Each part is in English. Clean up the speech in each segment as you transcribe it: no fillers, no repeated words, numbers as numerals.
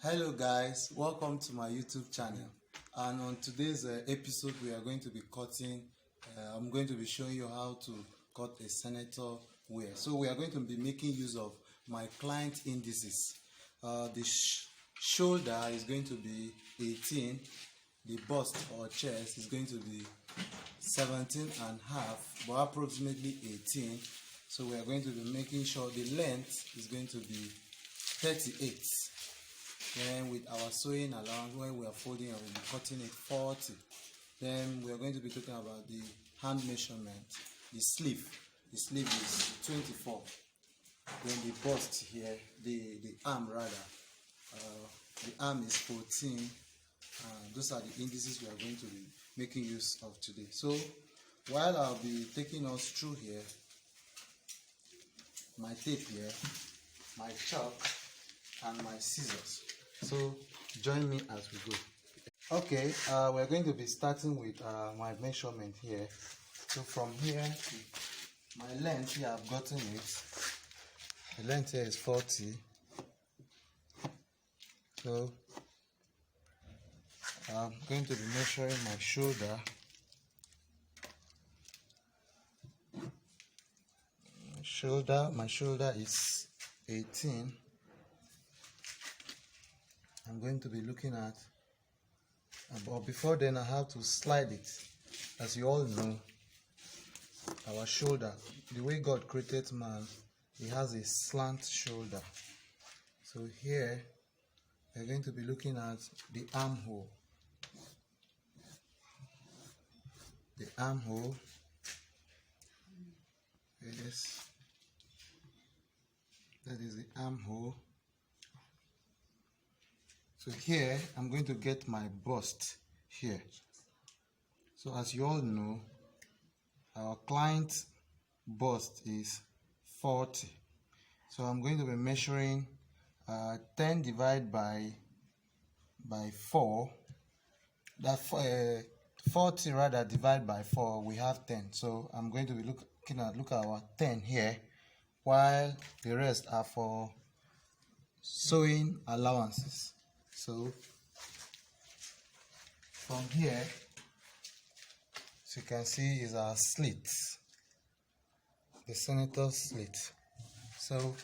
Hello guys, welcome to my YouTube channel, and on today's episode we are going to be cutting I'm going to be showing you how to cut a senator wear. So we are going to be making use of my client indices. The shoulder is going to be 18, the bust or chest is going to be 17 and half, but approximately 18. So we are going to be making sure the length is going to be 38. Then with our sewing allowance, when we are folding, I will be cutting it 40. Then we are going to be talking about the hand measurement. The sleeve is 24. Then the bust here, the arm rather, the arm is 14. Those are the indices we are going to be making use of today. So while I'll be taking us through here, my tape here, my chalk, and my scissors. So join me as we go. Okay, we're going to be starting with my measurement here. So from here to my length here, I've gotten it. The length here is 40. So I'm going to be measuring my shoulder. My shoulder is 18. I'm going to be looking at, but before then I have to slide it. As you all know, our shoulder, the way God created man, he has a slant shoulder. So here we're going to be looking at the armhole. The armhole, yes, that is the armhole. So here I'm going to get my bust here. So as you all know, our client bust is 40. So I'm going to be measuring 10 divided by 4. That 40 rather divided by 4, we have 10. So I'm going to be looking at our 10 here, while the rest are for sewing allowances. So from here, as you can see, is our slit, the senator slit. So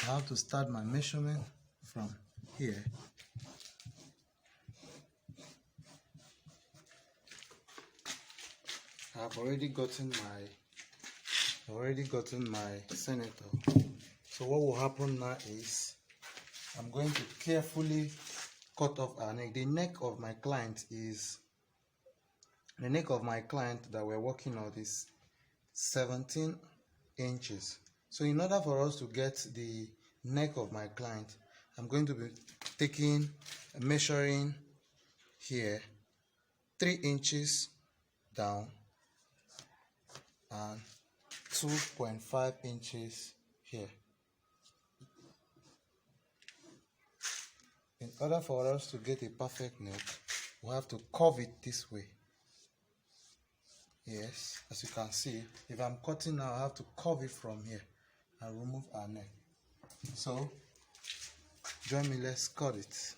I have to start my measurement from here. I've already gotten my senator. So what will happen now is I'm going to carefully cut off our neck. The neck of my client that we're working on is 17 inches. So in order for us to get the neck of my client, I'm going to be measuring here 3 inches down and 2.5 inches here. In order for us to get a perfect neck, we have to curve it this way. Yes, as you can see, if I'm cutting now, I have to curve it from here and remove our neck. So join me, let's cut it.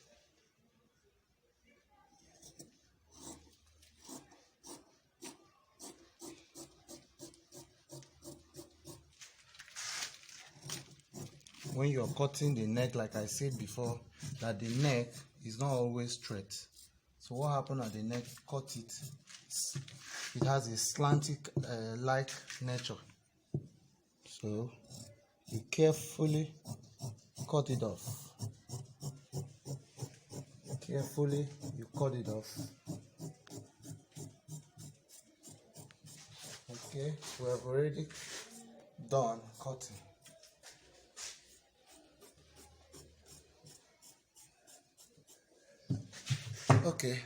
When you're cutting the neck, like I said before, that the neck is not always straight. So what happens at the neck, cut it, it has a slantic like nature. So you carefully cut it off. Carefully you cut it off. Okay, we have already done cutting. Okay,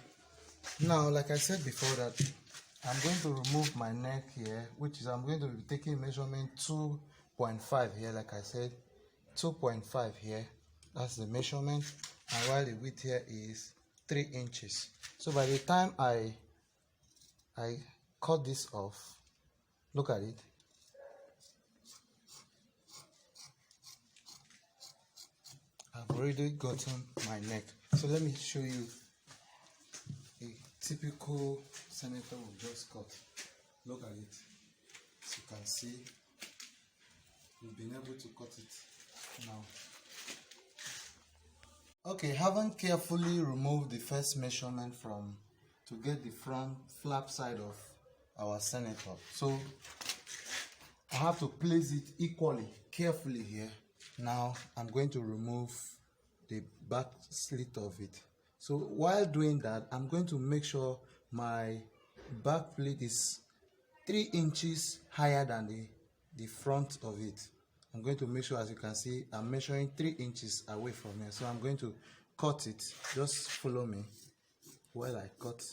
now like I said before, that I'm going to remove my neck here, which is I'm going to be taking measurement 2.5 here. Like I said, 2.5 here, that's the measurement, and while the width here is 3 inches. So by the time I cut this off, look at it, I've already gotten my neck. So let me show you a typical senator we just cut. Look at it. As you can see, we've been able to cut it now. Okay, haven't carefully removed the first measurement from to get the front flap side of our senator. So I have to place it equally, carefully here. Now I'm going to remove the back slit of it. So while doing that, I'm going to make sure my back plate is 3 inches higher than the front of it. I'm going to make sure, as you can see, I'm measuring 3 inches away from here. So I'm going to cut it. Just follow me while I cut.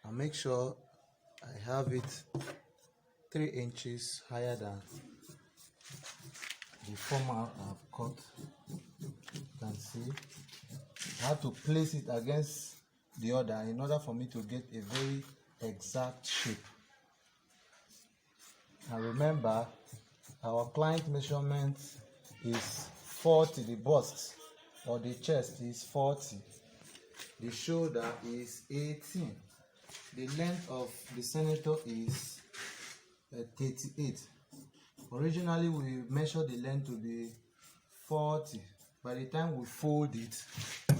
I'll make sure I have it 3 inches higher than the former I've cut. You can see I have to place it against the other in order for me to get a very exact shape. And remember, our client measurement is 40, the bust or the chest is 40, the shoulder is 18, the length of the senator is 38. Originally we measured the length to be 40. By the time we fold it,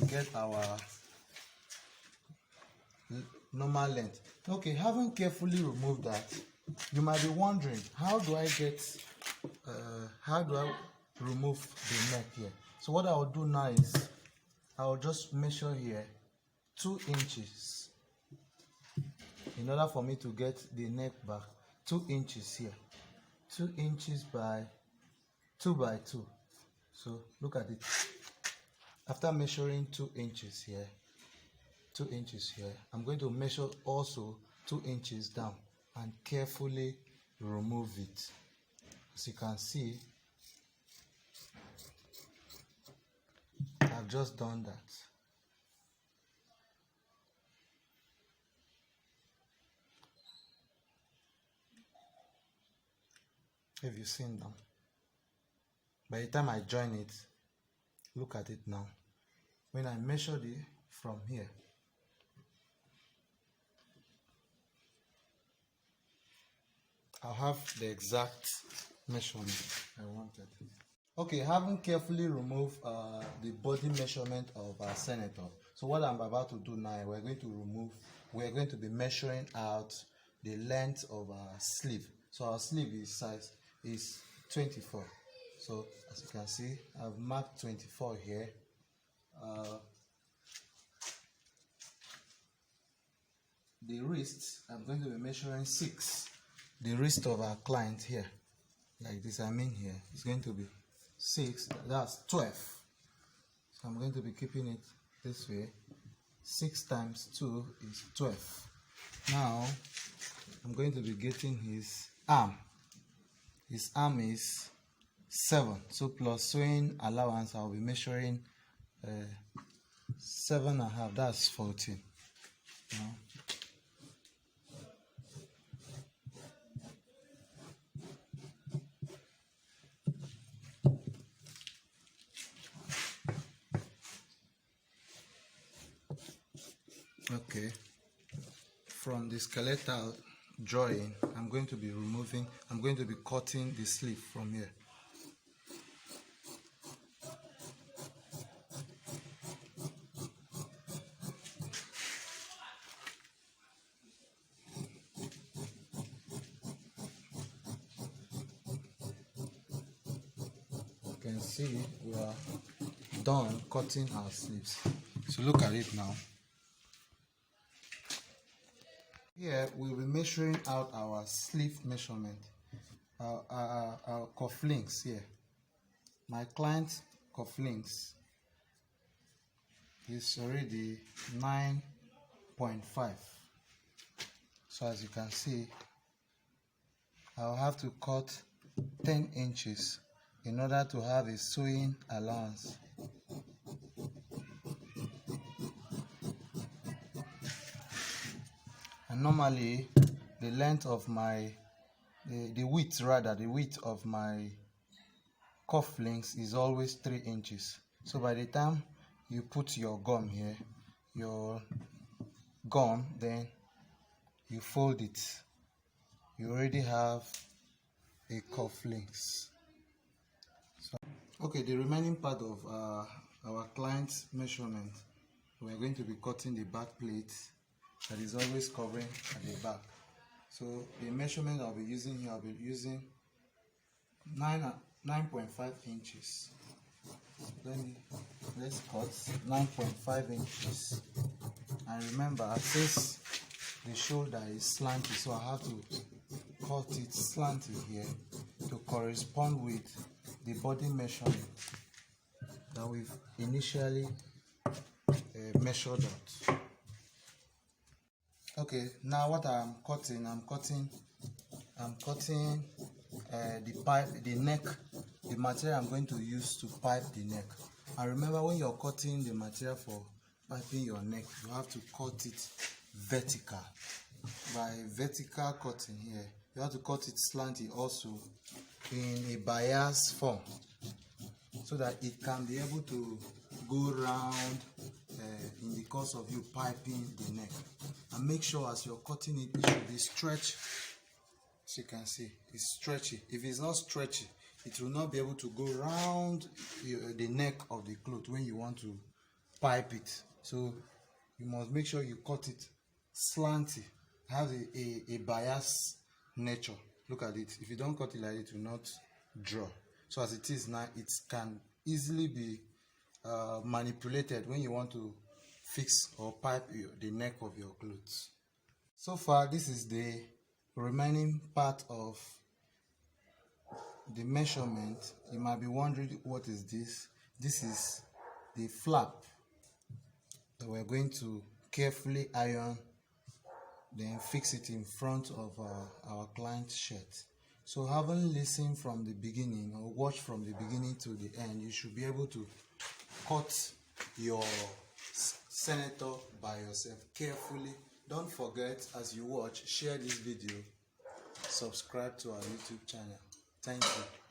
we get our normal length. Okay, having carefully removed that, you might be wondering, how do I remove the neck here? So what I will do now is I will just measure here 2 inches in order for me to get the neck back. 2 inches here, 2 inches by 2 by 2. So look at it. After measuring 2 inches here, 2 inches here, I'm going to measure also 2 inches down and carefully remove it. As you can see, I've just done that. Have you seen now? By the time I join it, look at it now. When I measured it from here, I'll have the exact measurement I wanted. Okay, having carefully removed the body measurement of our senator. So what I'm about to do now, we're going to be measuring out the length of our sleeve. So our sleeve is 24. So as you can see, I've marked 24 here. The wrist, I'm going to be measuring 6. The wrist of our client here, like this, here, is going to be 6. That's 12. So I'm going to be keeping it this way. 6 times 2 is 12. Now I'm going to be getting his arm. His arm is 7. So plus sewing allowance, I'll be measuring 7.5. That's 14. Now, okay, from the skeletal drawing, I'm going to be cutting the sleeve from here. You can see we are done cutting our sleeves. So look at it now. Here we'll be measuring out our sleeve measurement, our cufflinks here. My client's cufflinks is already 9.5. So as you can see, I'll have to cut 10 inches in order to have a sewing allowance. And normally the length of my the width of my cuff links is always 3 inches. So by the time you put your gum here, then you fold it, you already have a cuff links. So, okay, the remaining part of our client's measurement, we are going to be cutting the back plate that is always covering at the back. So the measurement I'll be using here, I'll be using 9.5 inches. Let's cut 9.5 inches. And remember, since the shoulder is slanted, so I have to cut it slanted here to correspond with the body measurement that we've initially measured out. Okay, now what I'm cutting the neck, the material I'm going to use to pipe the neck. And remember, when you're cutting the material for piping your neck, you have to cut it vertical. By vertical cutting here, you have to cut it slanted also in a bias form, so that it can be able to go round in the course of you piping the neck. And make sure as you're cutting it, it should be stretched. As you can see, it's stretchy. If it's not stretchy, it will not be able to go round the neck of the cloth when you want to pipe it. So you must make sure you cut it slanty, have a bias nature. Look at it. If you don't cut it like it will not draw. So as it is now, it can easily be manipulated when you want to fix or pipe the neck of your clothes. So far, this is the remaining part of the measurement. You might be wondering, what is this? This is the flap that we're going to carefully iron, then fix it in front of our client's shirt. So having listened from the beginning or watched from the beginning to the end, you should be able to cut your senator by yourself carefully. Don't forget, as you watch, share this video, subscribe to our YouTube channel. Thank you.